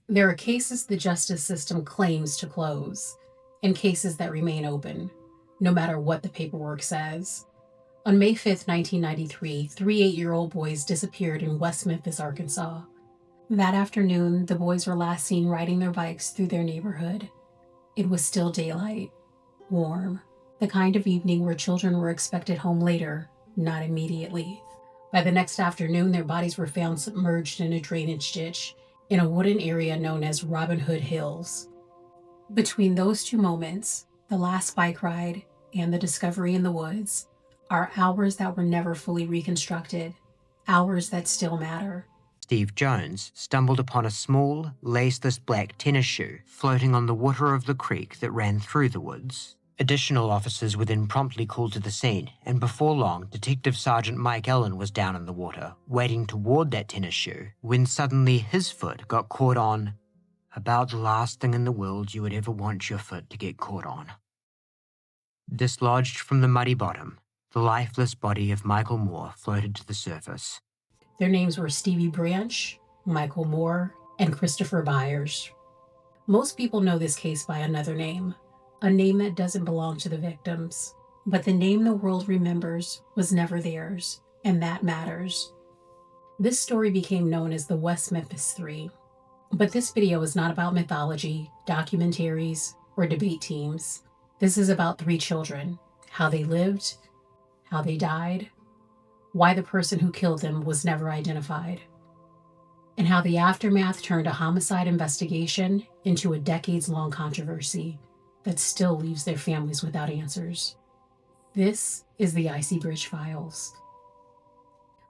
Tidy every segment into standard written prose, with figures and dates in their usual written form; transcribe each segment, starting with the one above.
There are cases the justice system claims to close, and cases that remain open, no matter what the paperwork says. On May 5th, 1993, three 8-year-old boys disappeared in West Memphis, Arkansas. That afternoon, the boys were last seen riding their bikes through their neighborhood. It was still daylight, warm, the kind of evening where children were expected home later, not immediately. By the next afternoon, their bodies were found submerged in a drainage ditch in a wooded area known as Robin Hood Hills. Between those two moments, the last bike ride and the discovery in the woods, are hours that were never fully reconstructed, hours that still matter. Steve Jones stumbled upon a small, laceless black tennis shoe floating on the water of the creek that ran through the woods. Additional officers were then promptly called to the scene, and before long, Detective Sergeant Mike Allen was down in the water, wading toward that tennis shoe, when suddenly his foot got caught on about the last thing in the world you would ever want your foot to get caught on. Dislodged from the muddy bottom, the lifeless body of Michael Moore floated to the surface. Their names were Stevie Branch, Michael Moore, and Christopher Byers. Most people know this case by another name, a name that doesn't belong to the victims. But the name the world remembers was never theirs, and that matters. This story became known as the West Memphis Three. But this video is not about mythology, documentaries, or debate teams. This is about three children, how they lived, how they died, why the person who killed them was never identified, and how the aftermath turned a homicide investigation into a decades-long controversy that still leaves their families without answers. This is the Icy Bridge Files.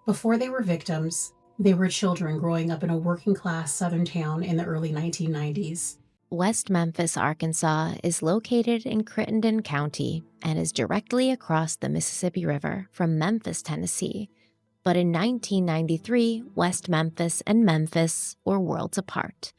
Before they were victims, they were children growing up in a working-class southern town in the early 1990s. West Memphis, Arkansas is located in Crittenden County and is directly across the Mississippi River from Memphis, Tennessee. But in 1993, West Memphis and Memphis were worlds apart.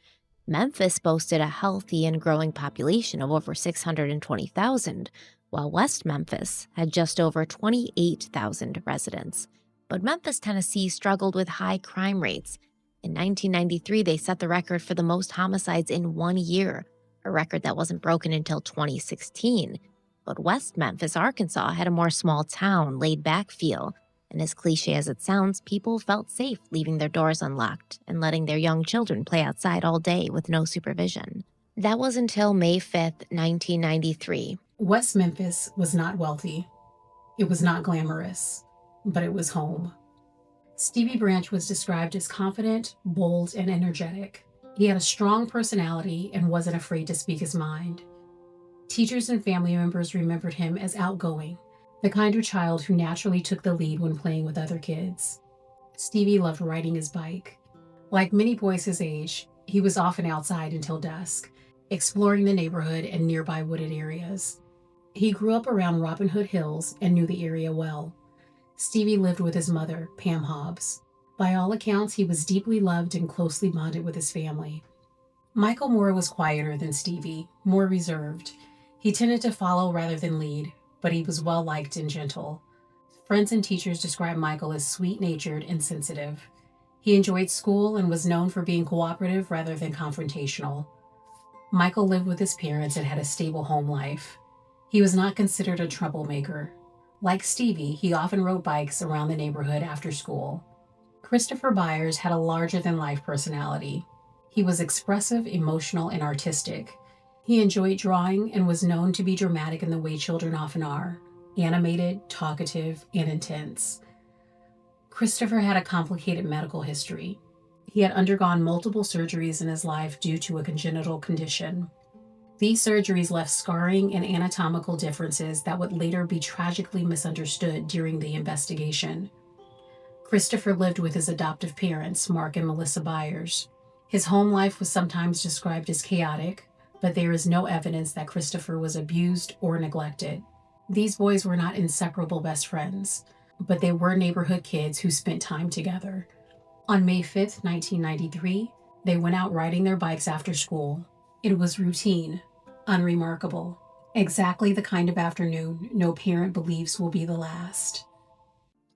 Memphis boasted a healthy and growing population of over 620,000, while West Memphis had just over 28,000 residents. But Memphis, Tennessee struggled with high crime rates. In 1993, they set the record for the most homicides in 1 year, a record that wasn't broken until 2016. But West Memphis, Arkansas had a more small-town, laid-back feel, and as cliche as it sounds, people felt safe leaving their doors unlocked and letting their young children play outside all day with no supervision. That was until May 5th, 1993. West Memphis was not wealthy. It was not glamorous, but it was home. Stevie Branch was described as confident, bold, and energetic. He had a strong personality and wasn't afraid to speak his mind. Teachers and family members remembered him as outgoing, the kind of child who naturally took the lead when playing with other kids. Stevie loved riding his bike. Like many boys his age, he was often outside until dusk, exploring the neighborhood and nearby wooded areas. He grew up around Robin Hood Hills and knew the area well. Stevie lived with his mother, Pam Hobbs. By all accounts, he was deeply loved and closely bonded with his family. Michael Moore was quieter than Stevie, more reserved. He tended to follow rather than lead, but he was well-liked and gentle. Friends and teachers described Michael as sweet-natured and sensitive. He enjoyed school and was known for being cooperative rather than confrontational. Michael lived with his parents and had a stable home life. He was not considered a troublemaker. Like Stevie, he often rode bikes around the neighborhood after school. Christopher Byers had a larger-than-life personality. He was expressive, emotional, and artistic. He enjoyed drawing and was known to be dramatic in the way children often are, animated, talkative, and intense. Christopher had a complicated medical history. He had undergone multiple surgeries in his life due to a congenital condition. These surgeries left scarring and anatomical differences that would later be tragically misunderstood during the investigation. Christopher lived with his adoptive parents, Mark and Melissa Byers. His home life was sometimes described as chaotic, but there is no evidence that Christopher was abused or neglected. These boys were not inseparable best friends, but they were neighborhood kids who spent time together. On May 5th, 1993, they went out riding their bikes after school. It was routine, unremarkable, exactly the kind of afternoon no parent believes will be the last.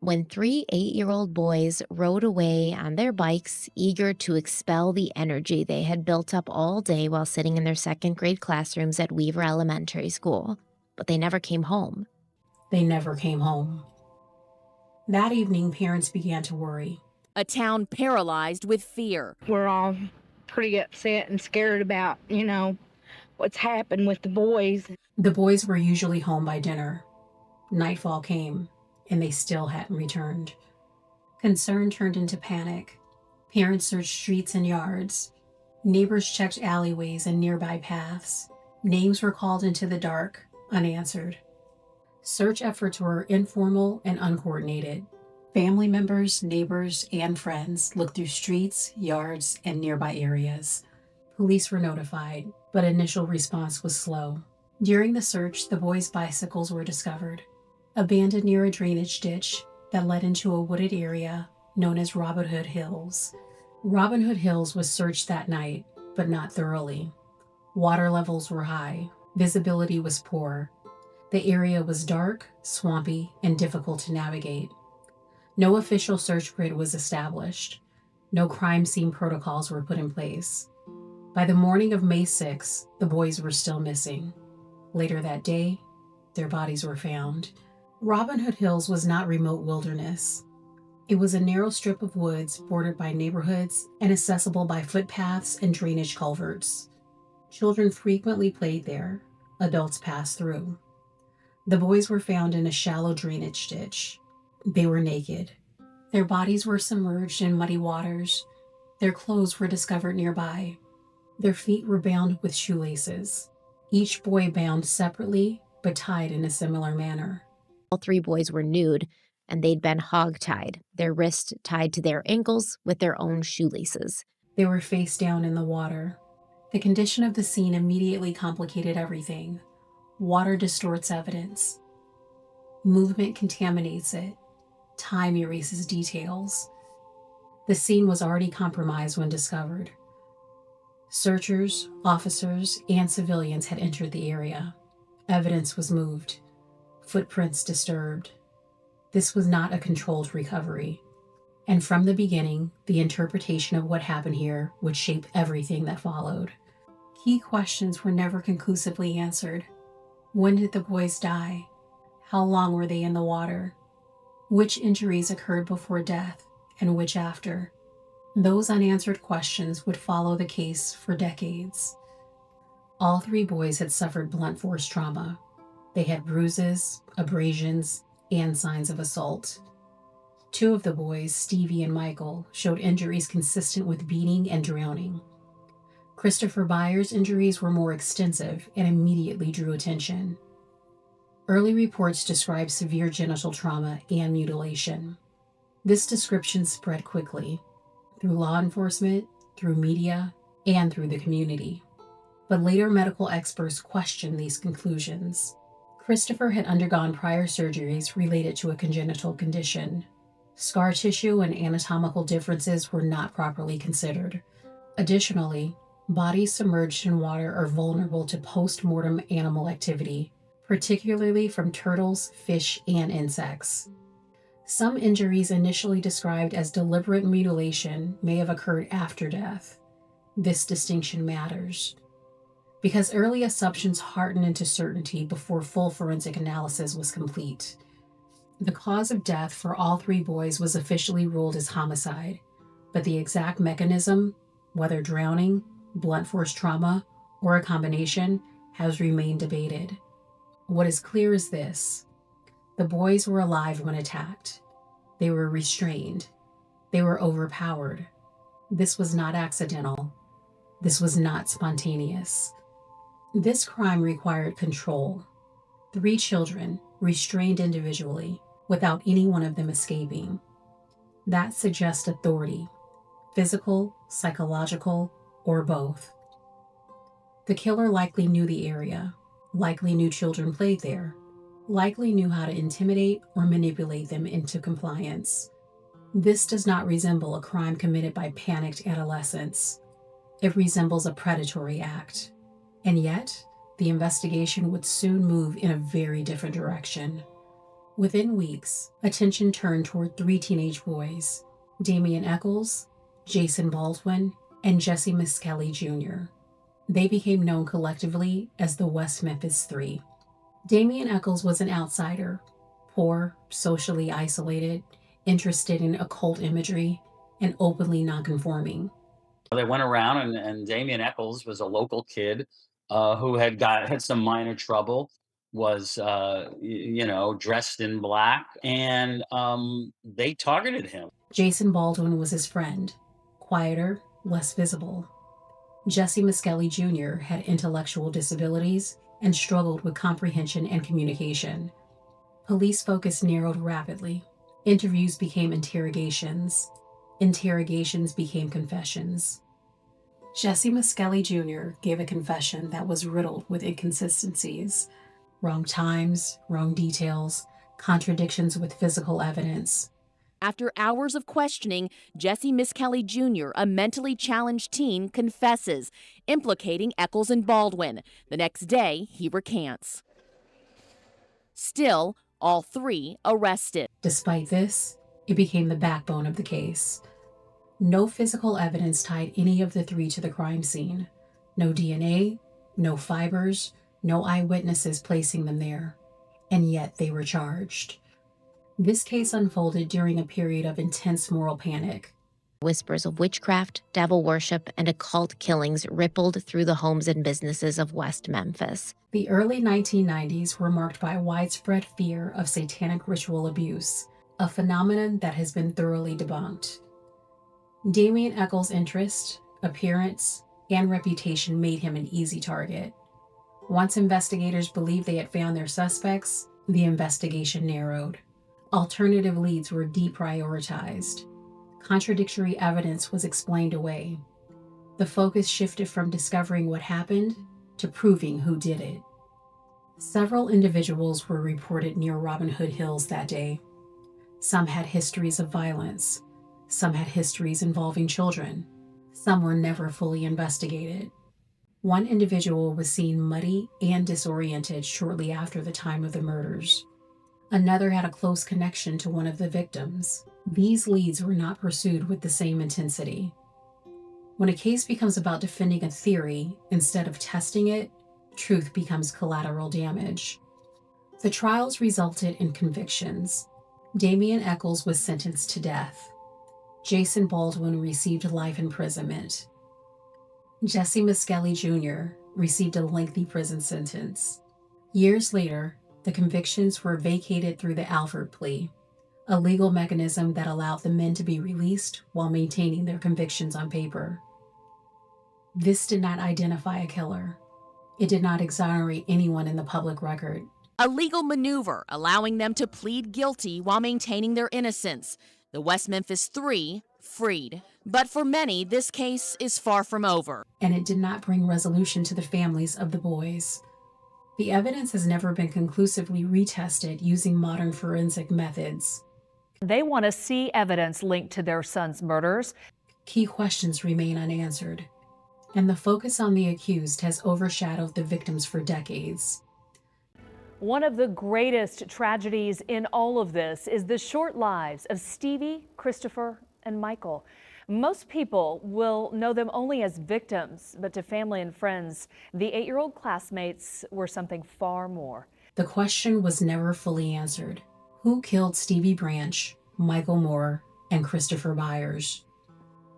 when 3 8-year-old boys rode away on their bikes, eager to expel the energy they had built up all day while sitting in their second grade classrooms at Weaver Elementary School. But they never came home. They never came home. That evening, parents began to worry. A town paralyzed with fear. We're all pretty upset and scared about, what's happened with the boys. The boys were usually home by dinner. Nightfall came, and they still hadn't returned. Concern turned into panic. Parents searched streets and yards. Neighbors checked alleyways and nearby paths. Names were called into the dark, unanswered. Search efforts were informal and uncoordinated. Family members, neighbors, and friends looked through streets, yards, and nearby areas. Police were notified, but initial response was slow. During the search, the boys' bicycles were discovered, abandoned near a drainage ditch that led into a wooded area known as Robin Hood Hills. Robin Hood Hills was searched that night, but not thoroughly. Water levels were high. Visibility was poor. The area was dark, swampy, and difficult to navigate. No official search grid was established. No crime scene protocols were put in place. By the morning of May 6, the boys were still missing. Later that day, their bodies were found. Robin Hood Hills was not remote wilderness. It was a narrow strip of woods bordered by neighborhoods and accessible by footpaths and drainage culverts. Children frequently played there. Adults passed through. The boys were found in a shallow drainage ditch. They were naked. Their bodies were submerged in muddy waters. Their clothes were discovered nearby. Their feet were bound with shoelaces. Each boy bound separately, but tied in a similar manner. All 3 boys were nude, and they'd been hog-tied, their wrists tied to their ankles with their own shoelaces. They were face down in the water. The condition of the scene immediately complicated everything. Water distorts evidence. Movement contaminates it. Time erases details. The scene was already compromised when discovered. Searchers, officers, and civilians had entered the area. Evidence was moved. Footprints disturbed. This was not a controlled recovery. And from the beginning, the interpretation of what happened here would shape everything that followed. Key questions were never conclusively answered. When did the boys die? How long were they in the water? Which injuries occurred before death and which after? Those unanswered questions would follow the case for decades. All 3 boys had suffered blunt force trauma. They had bruises, abrasions, and signs of assault. 2 of the boys, Stevie and Michael, showed injuries consistent with beating and drowning. Christopher Byers' injuries were more extensive and immediately drew attention. Early reports described severe genital trauma and mutilation. This description spread quickly, through law enforcement, through media, and through the community. But later medical experts questioned these conclusions. Christopher had undergone prior surgeries related to a congenital condition. Scar tissue and anatomical differences were not properly considered. Additionally, bodies submerged in water are vulnerable to post-mortem animal activity, particularly from turtles, fish, and insects. Some injuries initially described as deliberate mutilation may have occurred after death. This distinction matters, because early assumptions hardened into certainty before full forensic analysis was complete. The cause of death for all 3 boys was officially ruled as homicide, but the exact mechanism, whether drowning, blunt force trauma, or a combination, has remained debated. What is clear is this: the boys were alive when attacked. They were restrained. They were overpowered. This was not accidental. This was not spontaneous. This crime required control. 3 children, restrained individually, without any one of them escaping. That suggests authority, physical, psychological, or both. The killer likely knew the area, likely knew children played there, likely knew how to intimidate or manipulate them into compliance. This does not resemble a crime committed by panicked adolescents. It resembles a predatory act. And yet, the investigation would soon move in a very different direction. Within weeks, attention turned toward three teenage boys, Damian Eccles, Jason Baldwin, and Jesse Miskelly Jr. They became known collectively as the West Memphis Three. Damian Eccles was an outsider, poor, socially isolated, interested in occult imagery, and openly nonconforming. They went around, and Damian Eccles was a local kid who had some minor trouble, was dressed in black, and they targeted him. Jason Baldwin was his friend, quieter, less visible. Jesse Miskelly Jr. had intellectual disabilities and struggled with comprehension and communication. Police focus narrowed rapidly. Interviews became interrogations. Interrogations became confessions. Jesse Miskelly Jr. gave a confession that was riddled with inconsistencies, wrong times, wrong details, contradictions with physical evidence. After hours of questioning, Jesse Miskelly Jr., a mentally challenged teen, confesses, implicating Eccles and Baldwin. The next day, he recants. Still, all three arrested. Despite this, it became the backbone of the case. No physical evidence tied any of the three to the crime scene. No DNA, no fibers, no eyewitnesses placing them there. And yet they were charged. This case unfolded during a period of intense moral panic. Whispers of witchcraft, devil worship, and occult killings rippled through the homes and businesses of West Memphis. The early 1990s were marked by widespread fear of satanic ritual abuse, a phenomenon that has been thoroughly debunked. Damian Eccles' interest, appearance, and reputation made him an easy target. Once investigators believed they had found their suspects, the investigation narrowed. Alternative leads were deprioritized. Contradictory evidence was explained away. The focus shifted from discovering what happened to proving who did it. Several individuals were reported near Robin Hood Hills that day. Some had histories of violence. Some had histories involving children. Some were never fully investigated. One individual was seen muddy and disoriented shortly after the time of the murders. Another had a close connection to one of the victims. These leads were not pursued with the same intensity. When a case becomes about defending a theory instead of testing it, truth becomes collateral damage. The trials resulted in convictions. Damian Eccles was sentenced to death. Jason Baldwin received life imprisonment. Jesse Miskelly Jr. received a lengthy prison sentence. Years later, the convictions were vacated through the Alford plea, a legal mechanism that allowed the men to be released while maintaining their convictions on paper. This did not identify a killer. It did not exonerate anyone in the public record. A legal maneuver allowing them to plead guilty while maintaining their innocence. The West Memphis Three freed. But for many, this case is far from over. And it did not bring resolution to the families of the boys. The evidence has never been conclusively retested using modern forensic methods. They want to see evidence linked to their son's murders. Key questions remain unanswered, and the focus on the accused has overshadowed the victims for decades. One of the greatest tragedies in all of this is the short lives of Stevie, Christopher, and Michael. Most people will know them only as victims, but to family and friends, the 8-year-old classmates were something far more. The question was never fully answered. Who killed Stevie Branch, Michael Moore, and Christopher Byers?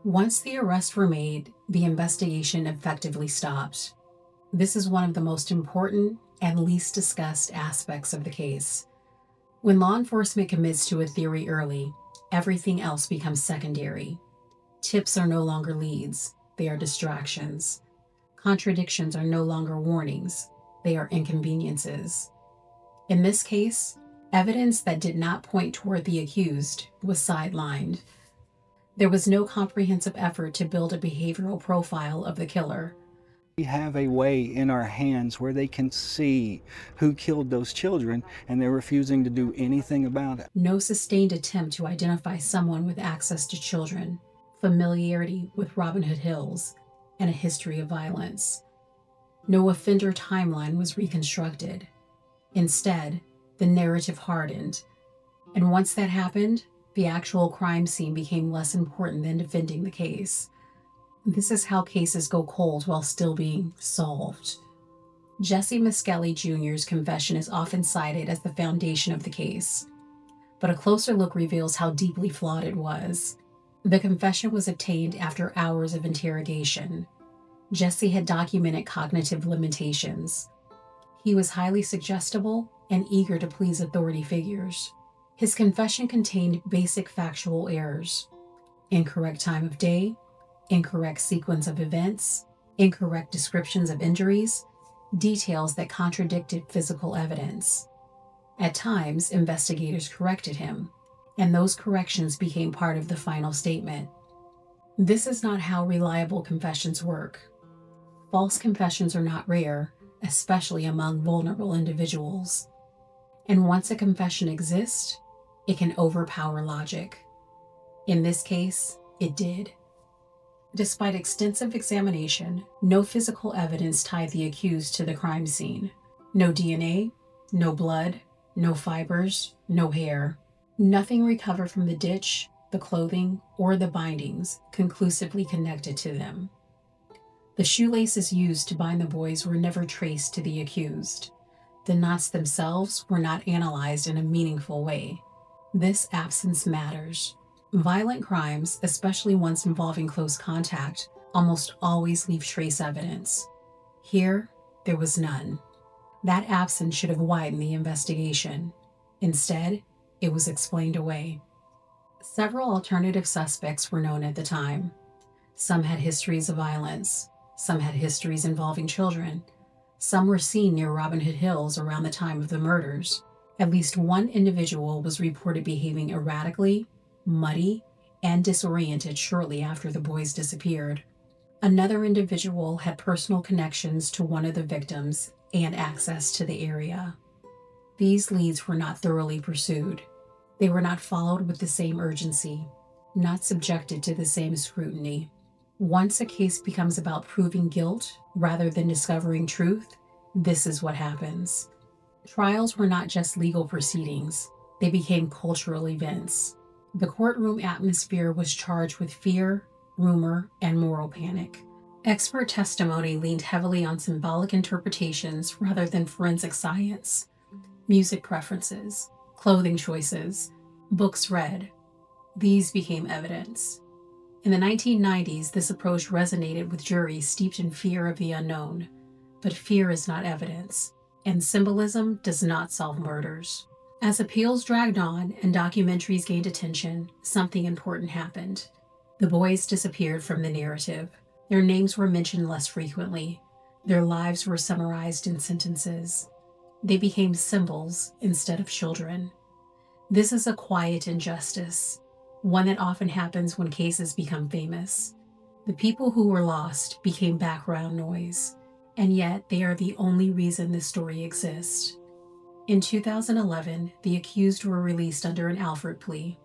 Once the arrests were made, the investigation effectively stopped. This is one of the most important and least discussed aspects of the case. When law enforcement commits to a theory early, everything else becomes secondary. Tips are no longer leads, they are distractions. Contradictions are no longer warnings, they are inconveniences. In this case, evidence that did not point toward the accused was sidelined. There was no comprehensive effort to build a behavioral profile of the killer. We have a way in our hands where they can see who killed those children, and they're refusing to do anything about it. No sustained attempt to identify someone with access to children, familiarity with Robin Hood Hills, and a history of violence. No offender timeline was reconstructed. Instead, the narrative hardened. And once that happened, the actual crime scene became less important than defending the case. This is how cases go cold while still being solved. Jesse Miskelly Jr.'s confession is often cited as the foundation of the case, but a closer look reveals how deeply flawed it was. The confession was obtained after hours of interrogation. Jesse had documented cognitive limitations. He was highly suggestible and eager to please authority figures. His confession contained basic factual errors: incorrect time of day, incorrect sequence of events, incorrect descriptions of injuries, details that contradicted physical evidence. At times, investigators corrected him, and those corrections became part of the final statement. This is not how reliable confessions work. False confessions are not rare, especially among vulnerable individuals. And once a confession exists, it can overpower logic. In this case, it did. Despite extensive examination, no physical evidence tied the accused to the crime scene. No DNA, no blood, no fibers, no hair. Nothing recovered from the ditch, the clothing, or the bindings conclusively connected to them. The shoelaces used to bind the boys were never traced to the accused. The knots themselves were not analyzed in a meaningful way. This absence matters. Violent crimes, especially ones involving close contact, almost always leave trace evidence. Here, there was none. That absence should have widened the investigation. Instead, it was explained away. Several alternative suspects were known at the time. Some had histories of violence. Some had histories involving children. Some were seen near Robin Hood Hills around the time of the murders. At least one individual was reported behaving erratically, muddy, and disoriented shortly after the boys disappeared. Another individual had personal connections to one of the victims and access to the area. These leads were not thoroughly pursued. They were not followed with the same urgency, not subjected to the same scrutiny. Once a case becomes about proving guilt rather than discovering truth, this is what happens. Trials were not just legal proceedings, they became cultural events. The courtroom atmosphere was charged with fear, rumor, and moral panic. Expert testimony leaned heavily on symbolic interpretations rather than forensic science. Music preferences, clothing choices, books read, these became evidence. In the 1990s, this approach resonated with juries steeped in fear of the unknown. But fear is not evidence, and symbolism does not solve murders. As appeals dragged on and documentaries gained attention, something important happened. The boys disappeared from the narrative. Their names were mentioned less frequently. Their lives were summarized in sentences. They became symbols instead of children. This is a quiet injustice, one that often happens when cases become famous. The people who were lost became background noise, and yet they are the only reason this story exists. In 2011, the accused were released under an Alford plea.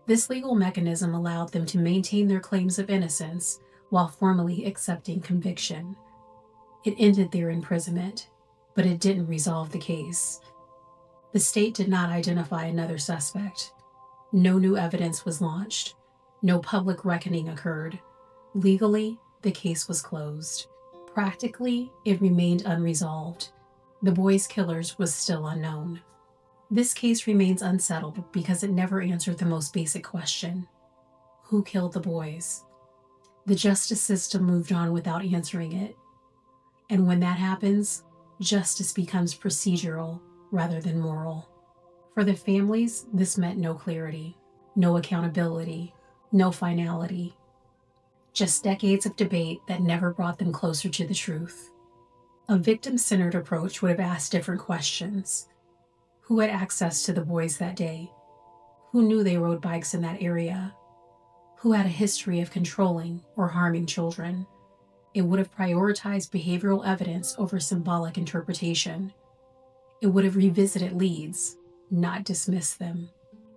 This legal mechanism allowed them to maintain their claims of innocence while formally accepting conviction. It ended their imprisonment, but it didn't resolve the case. The state did not identify another suspect. No new evidence was launched. No public reckoning occurred. Legally, the case was closed. Practically, it remained unresolved. The boys' killers was still unknown. This case remains unsettled because it never answered the most basic question: who killed the boys? The justice system moved on without answering it. And when that happens, justice becomes procedural rather than moral. For the families, this meant no clarity, no accountability, no finality. Just decades of debate that never brought them closer to the truth. A victim-centered approach would have asked different questions. Who had access to the boys that day? Who knew they rode bikes in that area? Who had a history of controlling or harming children? It would have prioritized behavioral evidence over symbolic interpretation. It would have revisited leads, not dismissed them.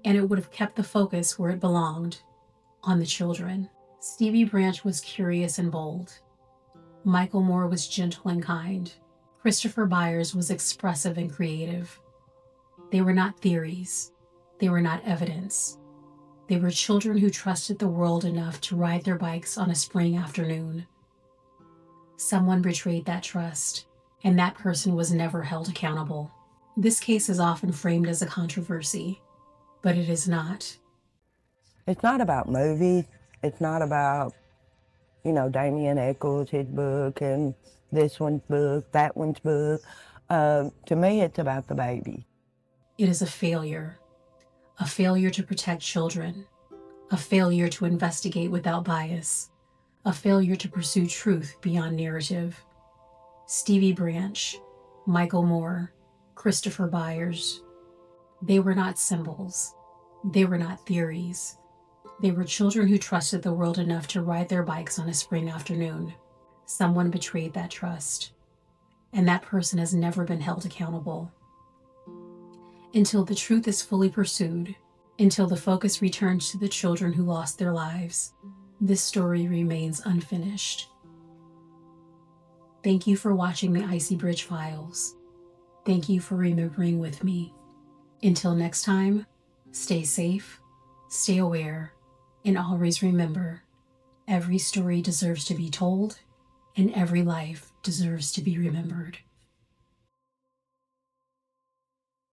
And it would have kept the focus where it belonged, on the children. Stevie Branch was curious and bold. Michael Moore was gentle and kind. Christopher Byers was expressive and creative. They were not theories. They were not evidence. They were children who trusted the world enough to ride their bikes on a spring afternoon. Someone betrayed that trust, and that person was never held accountable. This case is often framed as a controversy, but it is not. It's not about movies. It's not about, Damien Eccles, his book, and this one's book, that one's book. To me, it's about the baby. It is a failure to protect children, a failure to investigate without bias, a failure to pursue truth beyond narrative. Stevie Branch, Michael Moore, Christopher Byers. They were not symbols. They were not theories. They were children who trusted the world enough to ride their bikes on a spring afternoon. Someone betrayed that trust, and that person has never been held accountable. Until the truth is fully pursued, until the focus returns to the children who lost their lives, this story remains unfinished. Thank you for watching the Icy Bridge Files. Thank you for remembering with me. Until next time, stay safe, stay aware, and always remember, every story deserves to be told, and every life deserves to be remembered.